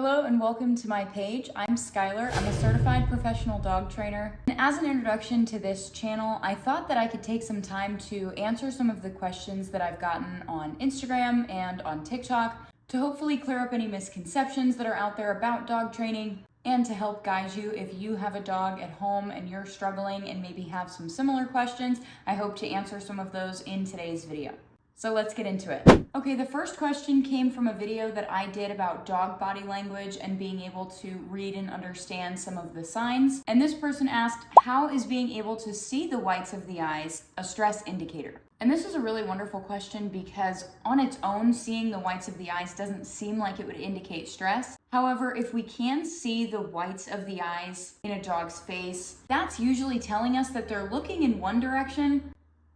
Hello and welcome to my page. I'm Skylar. I'm a certified professional dog trainer. And as an introduction to this channel, I thought that I could take some time to answer some of the questions that I've gotten on Instagram and on TikTok to hopefully clear up any misconceptions that are out there about dog training and to help guide you if you have a dog at home and you're struggling and maybe have some similar questions. I hope to answer some of those in today's video. So let's get into it. Okay, the first question came from a video that I did about dog body language and being able to read and understand some of the signs. And this person asked, how is being able to see the whites of the eyes a stress indicator? And this is a really wonderful question because on its own, seeing the whites of the eyes doesn't seem like it would indicate stress. However, if we can see the whites of the eyes in a dog's face, that's usually telling us that they're looking in one direction,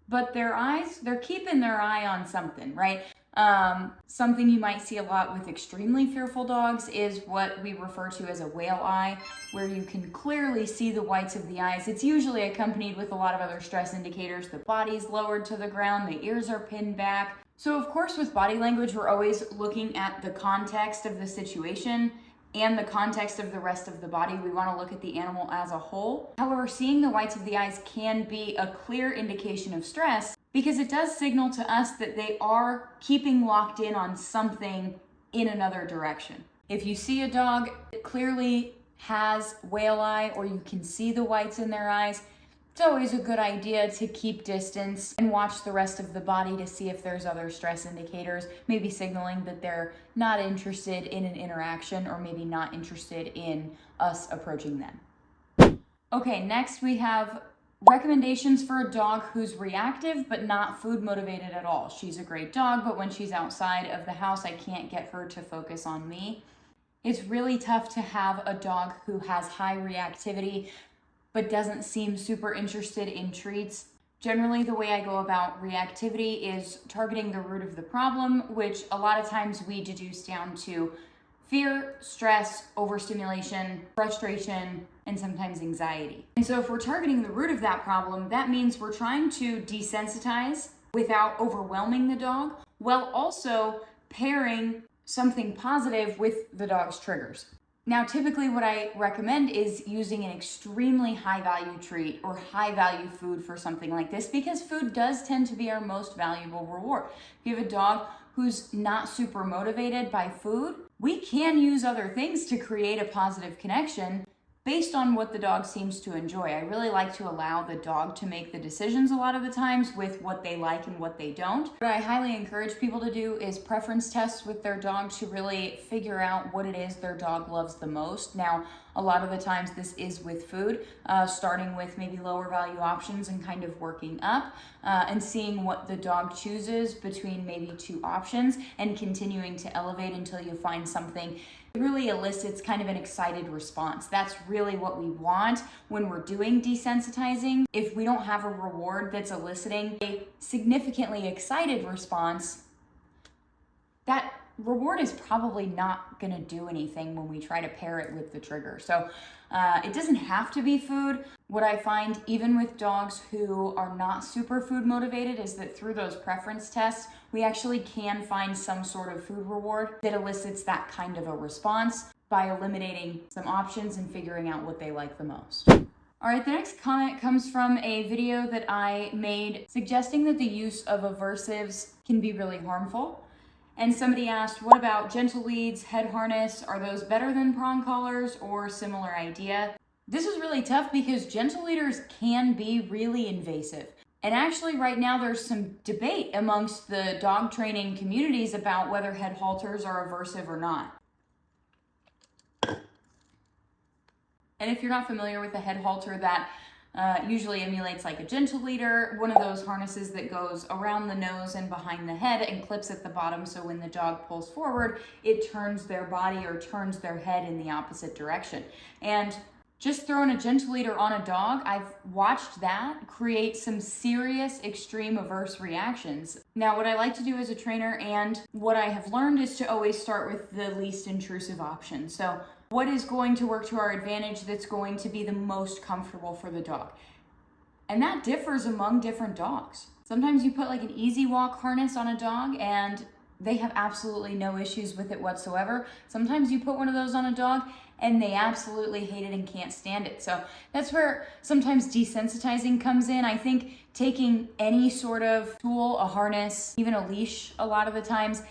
but their eyes, they're keeping their eye on something, right? Something you might see a lot with extremely fearful dogs is what we refer to as a whale eye, where you can clearly see the whites of the eyes. It's usually accompanied with a lot of other stress indicators. The body's lowered to the ground, the ears are pinned back. So of course, with body language, we're always looking at the context of the situation and the context of the rest of the body. We want to look at the animal as a whole. However, seeing the whites of the eyes can be a clear indication of stress because it does signal to us that they are keeping locked in on something in another direction. If you see a dog that clearly has whale eye or you can see the whites in their eyes, it's always a good idea to keep distance and watch the rest of the body to see if there's other stress indicators, maybe signaling that they're not interested in an interaction or maybe not interested in us approaching them. Okay, next we have recommendations for a dog who's reactive but not food motivated at all. She's a great dog, but when she's outside of the house, I can't get her to focus on me. It's really tough to have a dog who has high reactivity but doesn't seem super interested in treats. Generally, the way I go about reactivity is targeting the root of the problem, which a lot of times we deduce down to fear, stress, overstimulation, frustration, and sometimes anxiety. And so if we're targeting the root of that problem, that means we're trying to desensitize without overwhelming the dog, while also pairing something positive with the dog's triggers. Now, typically what I recommend is using an extremely high value treat or high value food for something like this because food does tend to be our most valuable reward. If you have a dog who's not super motivated by food, we can use other things to create a positive connection based on what the dog seems to enjoy. I really like to allow the dog to make the decisions a lot of the times with what they like and what they don't. What I highly encourage people to do is preference tests with their dog to really figure out what it is their dog loves the most. Now, a lot of the times this is with food, starting with maybe lower value options and kind of working up and seeing what the dog chooses between maybe two options and continuing to elevate until you find something that really elicits kind of an excited response. That's really what we want when we're doing desensitizing. If we don't have a reward that's eliciting a significantly excited response, that reward is probably not going to do anything when we try to pair it with the trigger. So it doesn't have to be food. What I find even with dogs who are not super food motivated is that through those preference tests, we actually can find some sort of food reward that elicits that kind of a response by eliminating some options and figuring out what they like the most. All right, the next comment comes from a video that I made suggesting that the use of aversives can be really harmful. And somebody asked, what about gentle leads, head harness? Are those better than prong collars or similar idea? This is really tough because gentle leaders can be really invasive. And actually right now there's some debate amongst the dog training communities about whether head halters are aversive or not. And if you're not familiar with a head halter, that usually emulates like a gentle leader, one of those harnesses that goes around the nose and behind the head and clips at the bottom, so when the dog pulls forward, it turns their body or turns their head in the opposite direction. And just throwing a gentle leader on a dog, I've watched that create some serious extreme averse reactions. Now, what I like to do as a trainer and what I have learned is to always start with the least intrusive option. So what is going to work to our advantage that's going to be the most comfortable for the dog? And that differs among different dogs. Sometimes you put like an easy walk harness on a dog and they have absolutely no issues with it whatsoever. Sometimes you put one of those on a dog and they absolutely hate it and can't stand it. So that's where sometimes desensitizing comes in. I think taking any sort of tool, a harness, even a leash, a lot of the times,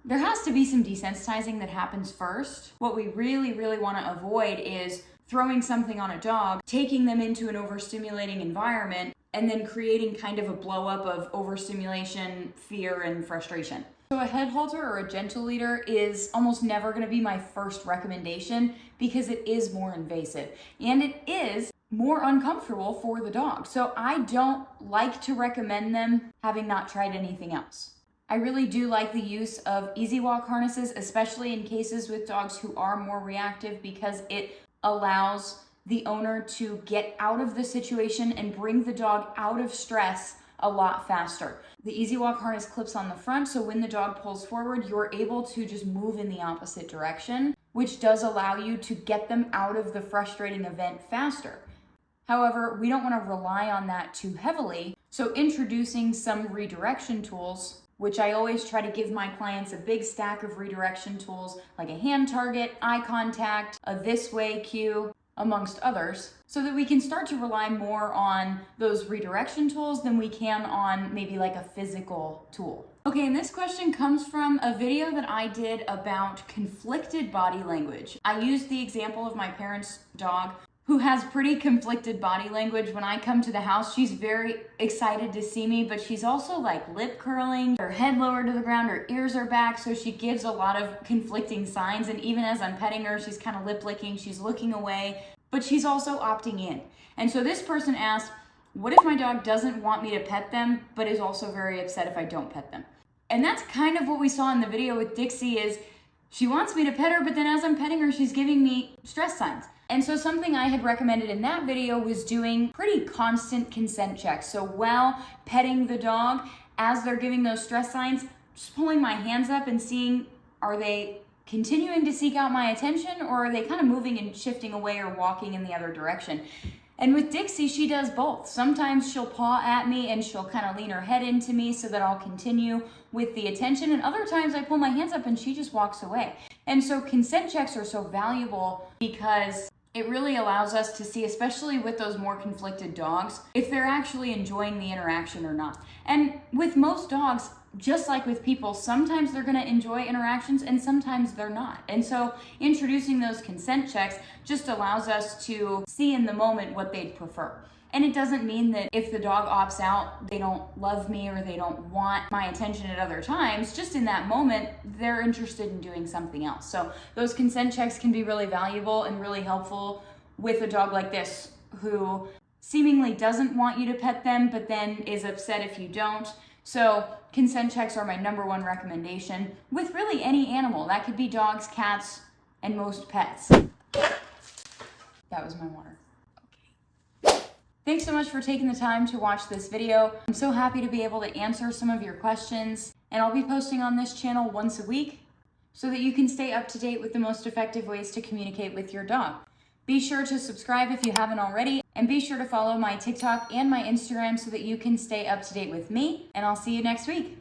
there has to be some desensitizing that happens first. What we really, really want to avoid is throwing something on a dog, taking them into an overstimulating environment, and then creating kind of a blow up of overstimulation, fear, and frustration. So a head halter or a gentle leader is almost never going to be my first recommendation because it is more invasive and it is more uncomfortable for the dog. So I don't like to recommend them having not tried anything else. I really do like the use of Easy Walk harnesses, especially in cases with dogs who are more reactive, because it allows the owner to get out of the situation and bring the dog out of stress a lot faster. The Easy Walk harness clips on the front, so when the dog pulls forward, you're able to just move in the opposite direction, which does allow you to get them out of the frustrating event faster. However, we don't want to rely on that too heavily, so introducing some redirection tools, which I always try to give my clients a big stack of redirection tools like a hand target, eye contact, a this way cue, amongst others, so that we can start to rely more on those redirection tools than we can on maybe like a physical tool. Okay, and this question comes from a video that I did about conflicted body language. I used the example of my parents' dog who has pretty conflicted body language. When I come to the house, she's very excited to see me, but she's also like lip curling, her head lower to the ground, her ears are back, so she gives a lot of conflicting signs. And even as I'm petting her, she's kind of lip licking, she's looking away, but she's also opting in. And so this person asked, what if my dog doesn't want me to pet them, but is also very upset if I don't pet them? And that's kind of what we saw in the video with Dixie, is she wants me to pet her, but then as I'm petting her, she's giving me stress signs. And so something I had recommended in that video was doing pretty constant consent checks. So while petting the dog, as they're giving those stress signs, just pulling my hands up and seeing, are they continuing to seek out my attention, or are they kind of moving and shifting away or walking in the other direction? And with Dixie, she does both. Sometimes she'll paw at me and she'll kind of lean her head into me so that I'll continue with the attention. And other times I pull my hands up and she just walks away. And so consent checks are so valuable because it really allows us to see, especially with those more conflicted dogs, if they're actually enjoying the interaction or not. And with most dogs, just like with people, sometimes they're going to enjoy interactions and sometimes they're not. And so introducing those consent checks just allows us to see in the moment what they'd prefer. And it doesn't mean that if the dog opts out, they don't love me or they don't want my attention at other times. Just in that moment, they're interested in doing something else. So those consent checks can be really valuable and really helpful with a dog like this, who seemingly doesn't want you to pet them, but then is upset if you don't. So consent checks are my number one recommendation with really any animal. That could be dogs, cats, and most pets. That was my water. Thanks so much for taking the time to watch this video. I'm so happy to be able to answer some of your questions, and I'll be posting on this channel once a week so that you can stay up to date with the most effective ways to communicate with your dog. Be sure to subscribe if you haven't already, and be sure to follow my TikTok and my Instagram so that you can stay up to date with me, and I'll see you next week.